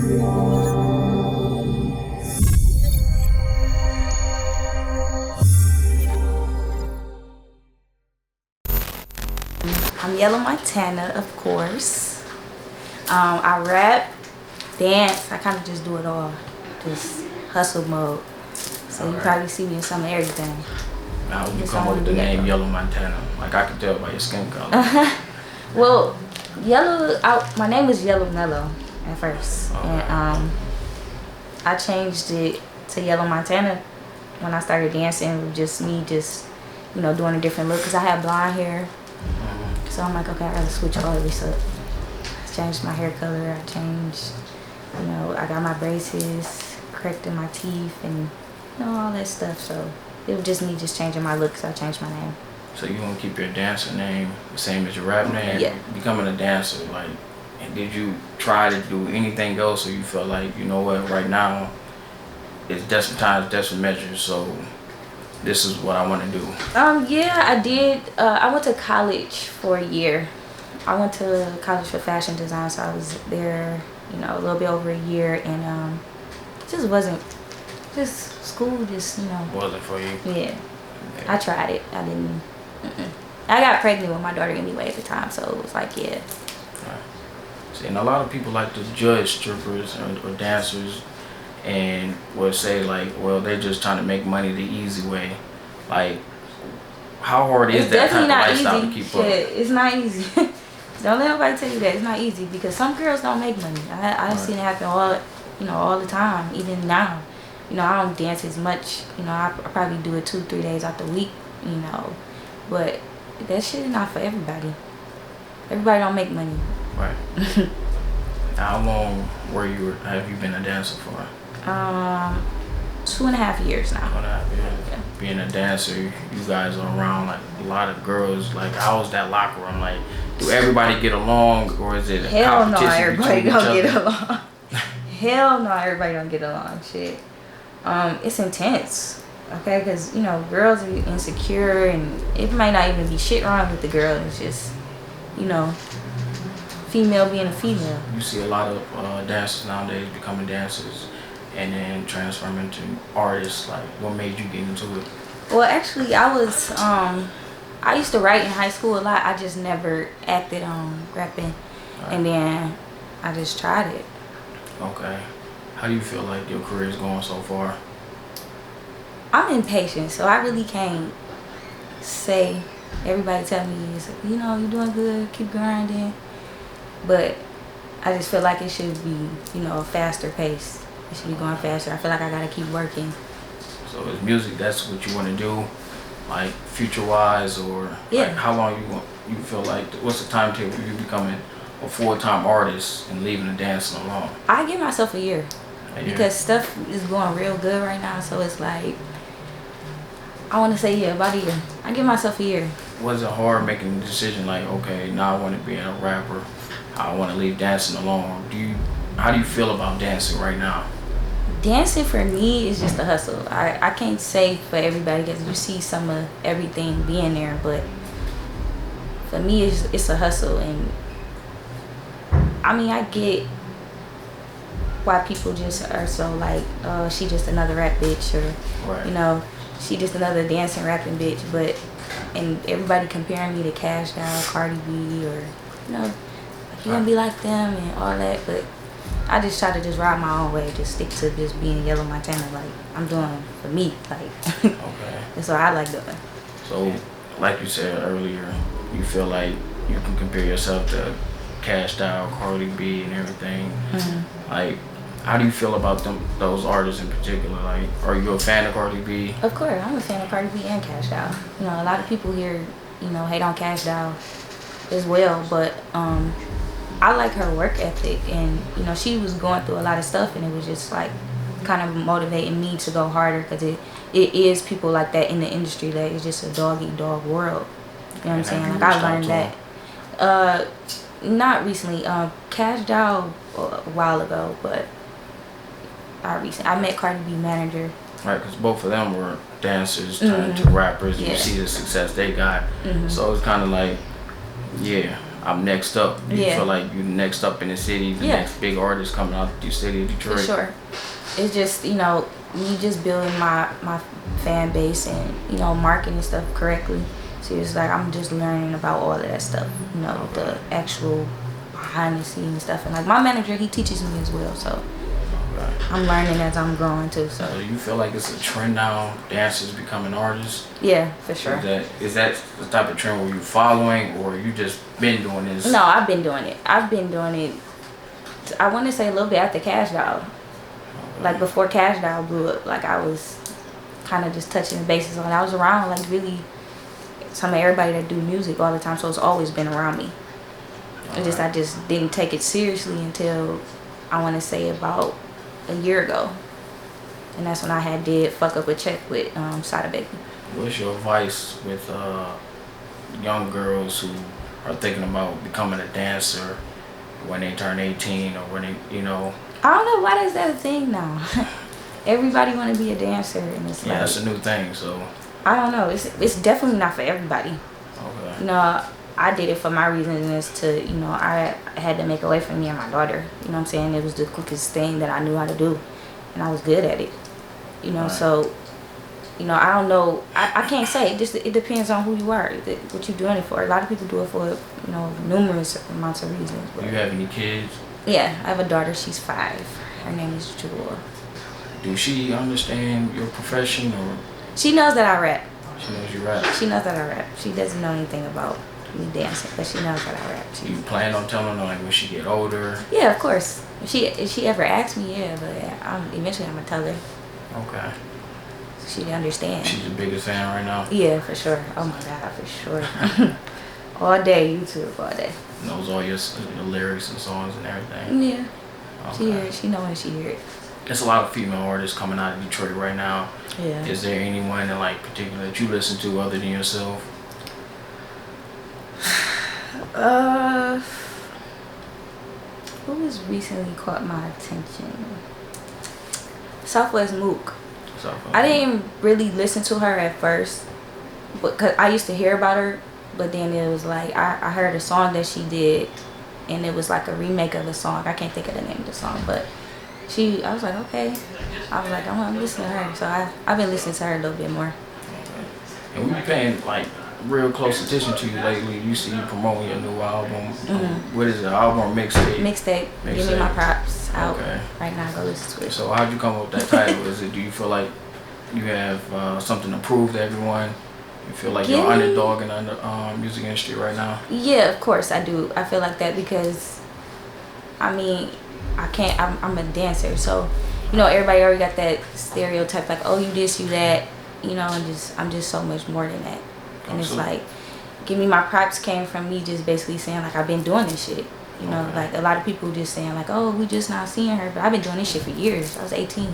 I'm Yella Montanna, of course. I rap, dance, I kind of just do it all. Just hustle mode. So you probably see me in some of everything. How would you come up with the name Yella Montanna? Like I could tell by your skin color. Well, my name was Yellow Mellow at first. Okay. And I changed it to Yella Montana when I started dancing with just me you know, doing a different look because I had blonde hair. So I'm like, okay, I gotta switch all of this up. I changed my hair color, I changed, you know, I got my braces, corrected my teeth, and you know, all that stuff. So it was just me just changing my look, so I changed my name. So you gonna keep your dancer name the same as your rap name? Yeah. Becoming a dancer, like, and did you try to do anything else, or you felt like, you know what, right now, it's desperate times, desperate measures, so this is what I want to do? Yeah, I did. I went to college for a year. I went to college for fashion design, so I was there, you know, a little bit over a year, and just wasn't, school just, you know. Wasn't for you? Yeah. I tried it. I didn't. I got pregnant with my daughter anyway at the time, so it was like, yeah. Right. See, and a lot of people like to judge strippers or dancers and would say like, well, they're just trying to make money the easy way. Like, how hard is that type of lifestyle to keep up? It's not easy. Don't let nobody tell you that. It's not easy because some girls don't make money. I've seen it happen all the time, even now. You know, I don't dance as much. You know, I probably do it 2-3 days out the week, you know. But that shit is not for everybody. Everybody don't make money. Right. How long have you been a dancer for? 2.5 years now. 2.5 years. Yeah. Being a dancer, you guys are around like a lot of girls. Like, how's that locker room? Like, do everybody get along, or is it a Hell no, competition everybody between don't each get other? along. Hell no, everybody don't get along. Shit. It's intense. Okay, because you know, girls are insecure, and it might not even be shit wrong with the girl. It's just, you know, female being a female. You see a lot of dancers nowadays becoming dancers and then transforming to artists. Like, what made you get into it? Well, actually, I used to write in high school a lot. I just never acted on rapping. Right. And then I just tried it. Okay. How do you feel like your career is going so far? I'm impatient, so I really can't say. Everybody tell me, you know, you're doing good, keep grinding. But I just feel like it should be, you know, a faster pace. It should be going faster. I feel like I gotta keep working. So is music, that's what you want to do, like future-wise, or yeah. Like how long you feel like, what's the timetable for you becoming a full-time artist and leaving the dancing alone? I give myself a year. Because stuff is going real good right now, so it's like, I want to say, yeah, about a year. I give myself a year. Was it hard making the decision like, okay, now I want to be a rapper, I want to leave dancing alone? How do you feel about dancing right now? Dancing for me is just a hustle. I can't say for everybody because you see some of everything being there, but for me it's a hustle. And I mean, I get why people just are so like, oh, she just another rap bitch, or right. You know, she just another dancing rapping bitch. But and everybody comparing me to KASH Doll, Cardi B, or you know, you gonna be like them and all that. But I just try to just ride my own way, just stick to just being Yella Montana. Like, I'm doing for me, like. Okay. That's what I like doing. So, like you said earlier, you feel like you can compare yourself to KASH Doll, Cardi B, and everything. Mm-hmm. Like, how do you feel about those artists in particular? Like, are you a fan of Cardi B? Of course, I'm a fan of Cardi B and KASH Doll. You know, a lot of people here, you know, hate on KASH Doll as well, but I like her work ethic, and you know, she was going through a lot of stuff, and it was just like kind of motivating me to go harder, because it is people like that in the industry that is just a dog-eat-dog world. You know what I'm saying? Like, I learned that not recently. KASH Doll a while ago, but I met Cardi B manager. Right, because both of them were dancers turned to rappers. Yeah. You see the success they got. Mm-hmm. So it's kind of like, yeah, I'm next up. Do you feel like you next up in the city, the next big artist coming out the city of Detroit? For sure. It's just, you know, me just building my fan base and, you know, marketing stuff correctly. So it's like I'm just learning about all of that stuff, you know, the actual behind the scenes stuff. And like my manager, he teaches me as well, so I'm learning as I'm growing too. So do you feel like it's a trend now, dancers becoming artists? Yeah, for sure. Is that the type of trend where you following, or you just been doing this? No, I've been doing it. I've been doing it, I want to say a little bit after Cash Doll. Like before Cash Doll blew up, like I was kind of just touching the bases on it. I was around like really some of everybody that do music all the time, so it's always been around me. I just didn't take it seriously until I want to say about a year ago, and that's when I did Fuck Up a Check with SADABABY. What's your advice with young girls who are thinking about becoming a dancer when they turn 18 or when they, you know? I don't know why is that a thing now. Everybody want to be a dancer, and it's like, that's a new thing. So I don't know. It's definitely not for everybody. Okay. You know, I did it for my reasons is to, you know, I had to make a way for me and my daughter. You know what I'm saying? It was the quickest thing that I knew how to do, and I was good at it. You know, so, you know, I don't know. I can't say. It depends on who you are, what you're doing it for. A lot of people do it for, you know, numerous amounts of reasons. Do you have any kids? Yeah, I have a daughter. She's 5. Her name is Jewel. Do she understand your profession, or? She knows that I rap. She knows you rap. She knows that I rap. She doesn't know anything about me dancing, but she knows that I rap. You plan on telling her like when she get older? Yeah, of course. If she ever asks me, yeah, but eventually I'm gonna tell her. Okay. She understands. She's the biggest fan right now? Yeah, for sure. Oh my God, for sure. All day, YouTube, all day. Knows all your lyrics and songs and everything? Yeah. Okay. She hear it. She know when she hear it. There's a lot of female artists coming out of Detroit right now. Yeah. Is there anyone in like particular that you listen to other than yourself? Who has recently caught my attention? Southwest Mook. I didn't really listen to her at first, but cause I used to hear about her, but then it was like I heard a song that she did, and it was like a remake of a song. I can't think of the name of the song, but I was like, okay. I was like, I want to listen to her, so I've been listening to her a little bit more. And we've been paying like real close attention to you lately. You see you promoting your new album. What is it, album or mixtape? Mixtape. Give me my props. Out right now. Go listen to it. So how'd you come up with that title? Do you feel like you have something to prove to everyone? You feel like you're underdog in the music industry right now? Yeah, of course I do. I feel like that because, I mean, I'm a dancer, so you know everybody already got that stereotype like, oh, you this, you that, you know, and I'm just so much more than that. And it's like, give me my props came from me just basically saying like I've been doing this shit. You know, like a lot of people just saying like, oh, we just not seeing her, but I've been doing this shit for years. I was 18.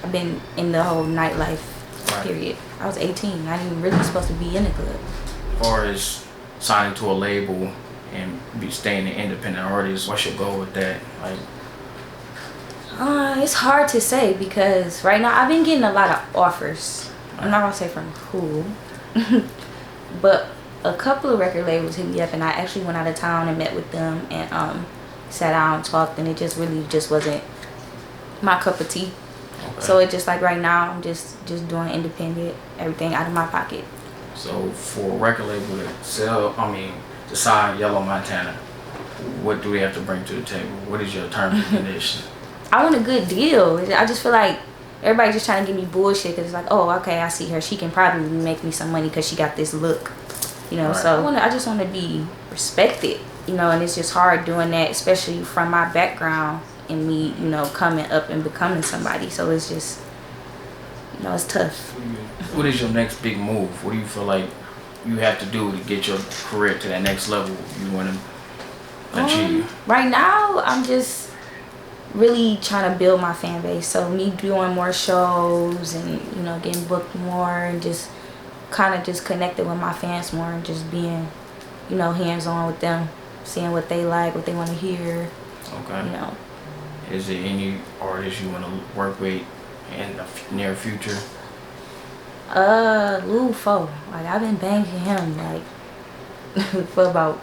I've been in the whole nightlife period. I was 18. Not even really supposed to be in the club. As far as signing to a label and staying an independent artist, what's your goal with that? Like, it's hard to say because right now I've been getting a lot of offers. I'm not gonna say from who, but a couple of record labels hit me up, and I actually went out of town and met with them and sat down and talked, and it just really just wasn't my cup of tea. So it's just like right now I'm just doing independent, everything out of my pocket. So for a record label to sign Yella Montanna, what do we have to bring to the table? What is your terms and conditions? I want a good deal. I just feel like everybody's just trying to give me bullshit because it's like, oh, okay, I see her. She can probably make me some money because she got this look, you know. So I just want to be respected, you know, and it's just hard doing that, especially from my background and me, you know, coming up and becoming somebody. So it's just, you know, it's tough. What is your next big move? What do you feel like you have to do to get your career to that next level you want to achieve? Right now, I'm just really trying to build my fan base. So me doing more shows and, you know, getting booked more and just kind of just connecting with my fans more and just being, you know, hands-on with them, seeing what they like, what they want to hear. Okay. You know. Is there any artist you want to work with in the near future? Lil Fo. Like, I've been banging him, like, for about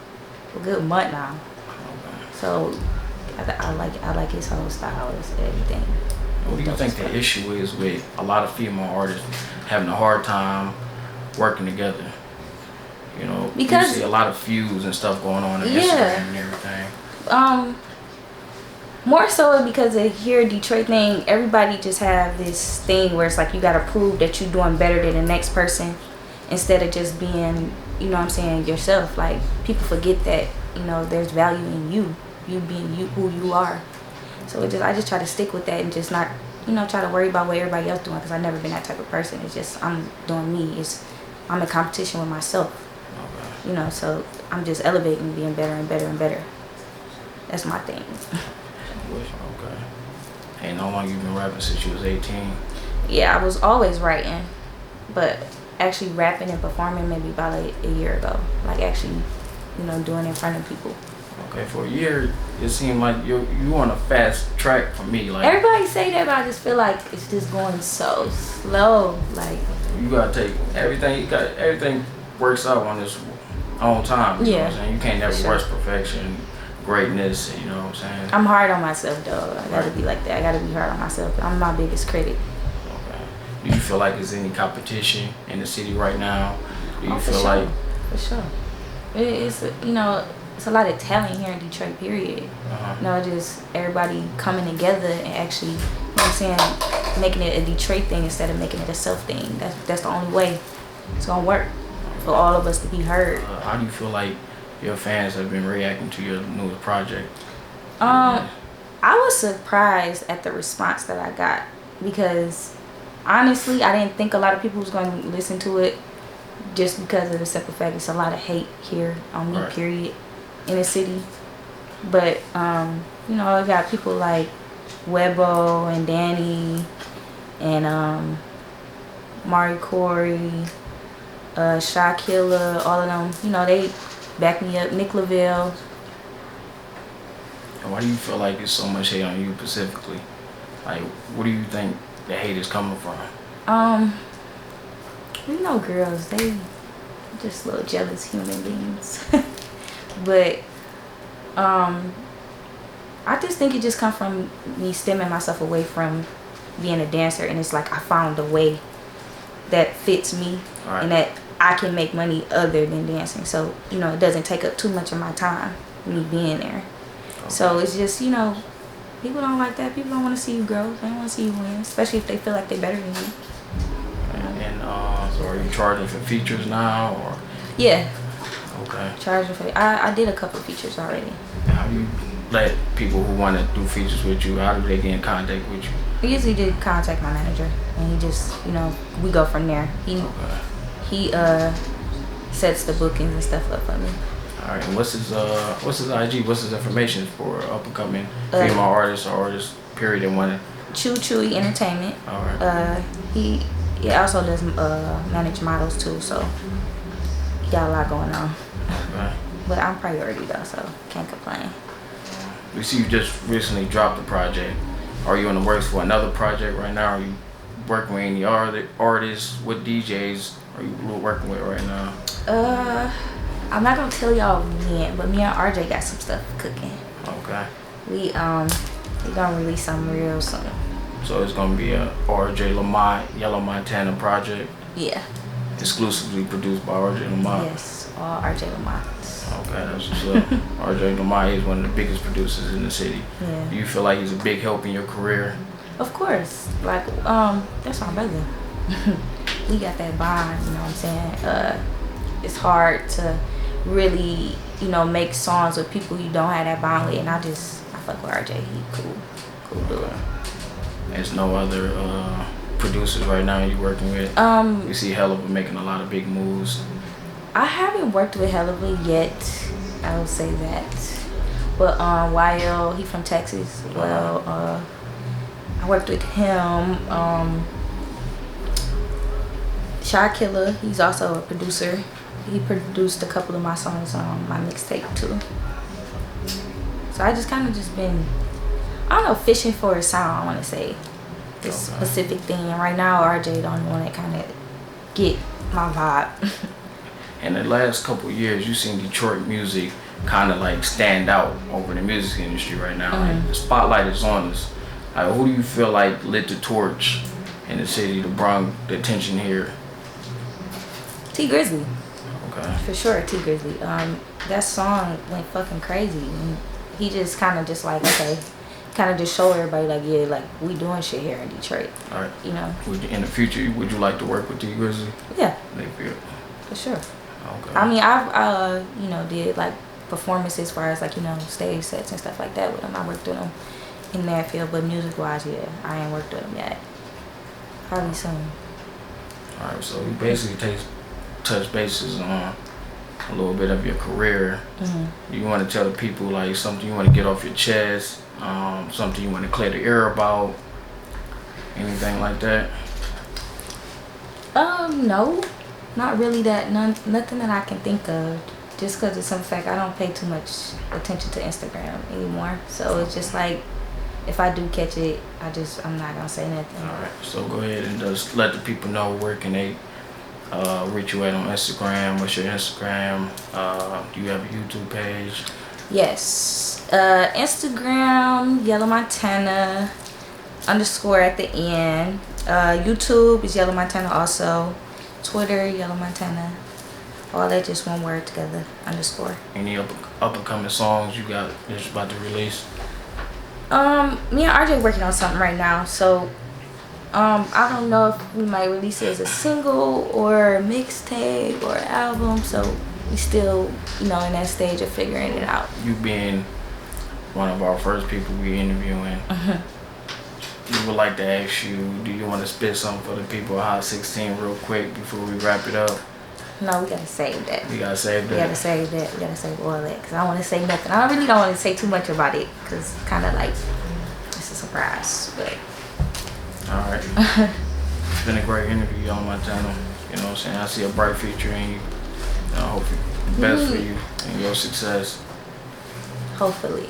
a good month now. Okay. So I like his whole style, everything. What do you think the issue is with a lot of female artists having a hard time working together? You know, because you see a lot of feuds and stuff going on in Instagram and everything. More so because of here Detroit thing, everybody just have this thing where it's like you gotta prove that you're doing better than the next person instead of just being, you know what I'm saying, yourself. Like, people forget that, you know, there's value in you being you, who you are. So I just try to stick with that and just not, you know, try to worry about what everybody else doing, because I've never been that type of person. It's just, I'm doing me. I'm in competition with myself. Okay. You know, so I'm just elevating, being better and better and better. That's my thing. Okay. And how long you been rapping? Since you was 18? Yeah, I was always writing, but actually rapping and performing maybe about a year ago. Like, actually, you know, doing it in front of people. Okay, for a year, it seemed like you on a fast track for me. Like, everybody say that, but I just feel like it's just going so slow. Like, you gotta take everything. Everything works out on its own time. You know what I'm saying? You can't never rush perfection, greatness. You know what I'm saying? I'm hard on myself, though. I gotta be like that. I gotta be hard on myself. I'm my biggest critic. Okay. Do you feel like there's any competition in the city right now? Do you feel like? For sure. It's, you know, it's a lot of talent here in Detroit, period. You know, just everybody coming together and actually, you know what I'm saying, making it a Detroit thing instead of making it a self thing. That's the only way it's gonna work for all of us to be heard. How do you feel like your fans have been reacting to your newest project? I was surprised at the response that I got, because honestly, I didn't think a lot of people was going to listen to it, just because of the simple fact it's a lot of hate here on me, period, in the city. But you know, I got people like Webo and Danny and Mari Corey, Shakilla, all of them, you know, they back me up. Nick Lavelle. And why do you feel like there's so much hate on you specifically? Like, what do you think the hate is coming from? You know, girls, they just little jealous human beings. But I just think it just comes from me stemming myself away from being a dancer, and it's like I found a way that fits me and that I can make money other than dancing. So, you know, it doesn't take up too much of my time, me being there. Okay. So it's just, you know, people don't like that. People don't want to see you grow. They don't want to see you win, especially if they feel like they're better than you. And so are you charging for features now, or? Yeah. Okay. Charging for, I did a couple of features already. How do you let people who want to do features with you, how do they get in contact with you? I usually did contact my manager, and he just, you know, we go from there. He sets the bookings and stuff up for me. All right. And what's his IG? What's his information for up and coming female artists or artists? Period. And one. QUIS Entertainment. All right. He also does manage models too, so he got a lot going on. Okay. But I'm priority though, so can't complain. We see you just recently dropped a project. Are you in the works for another project right now? Are you working with any artists? What DJs are you working with right now? I'm not gonna tell y'all when, but me and RJ got some stuff cooking. Okay. We gonna release something real soon. So it's gonna be a RJ Lamont, Yella Montanna project? Yeah. Exclusively produced by RJ Lamont? Yes, all RJ Lamont. Okay, that's what's up. RJ Lamont is one of the biggest producers in the city. Yeah. Do you feel like he's a big help in your career? Of course. Like, that's my brother. We got that bond, you know what I'm saying? It's hard to really, you know, make songs with people you don't have that bond with, and I fuck with RJ. He cool dude. There's no other producers right now you working with? We see Hellova making a lot of big moves. I haven't worked with Hellova yet, I will say that. But YL, he from Texas. Well, I worked with him. Shakilla, he's also a producer. He produced a couple of my songs on my mixtape too. So I just kind of just been, I don't know, fishing for a sound, I want to say. This specific thing. And right now, RJ the only one that kind of get my vibe. In the last couple of years, you've seen Detroit music kind of like stand out over the music industry right now. Like the spotlight is on us. Like, who do you feel like lit the torch in the city to bring the attention here? T Grizzly. Okay. For sure, T Grizzly. That song went fucking crazy. And he just kind of just like, okay, kind of just show everybody like, yeah, like we doing shit here in Detroit. All right. You know. In the future, would you like to work with T Grizzly? Yeah. For sure. Okay. I mean, I've you know, did like performances as far as like, you know, stage sets and stuff like that with him. I worked with him in that field, but music wise, yeah, I ain't worked with him yet. Probably soon. All right. So you basically touch bases on a little bit of your career. You want to tell the people like something you want to get off your chest, something you want to clear the air about, anything like that? No, not really. Nothing that I can think of. Just because of some fact I don't pay too much attention to Instagram anymore. So it's just like, if I do catch it, I'm not gonna say nothing. All right. So go ahead and just let the people know where can they reach you at on Instagram. What's your Instagram? Do you have a YouTube page? Yes. Instagram, Yella Montanna _ at the end. YouTube is Yella Montanna also. Twitter, Yella Montanna. All that just one word together, _. Any up and coming songs you got that's about to release? Me and RJ working on something right now, so I don't know if we might release it as a single or a mixtape or an album, so we still, you know, in that stage of figuring it out. You being one of our first people we interviewing, we would like to ask you, do you want to spit something for the people of Hot 16 real quick before we wrap it up? No, we gotta save that. We gotta save that? We gotta save that. We gotta save all that, because I don't want to say nothing. I really don't want to say too much about it, because it's kind of like, it's a surprise, but... Alright. It's been a great interview on my channel. You know what I'm saying? I see a bright future in you. And I hope the best for you and your success. Hopefully.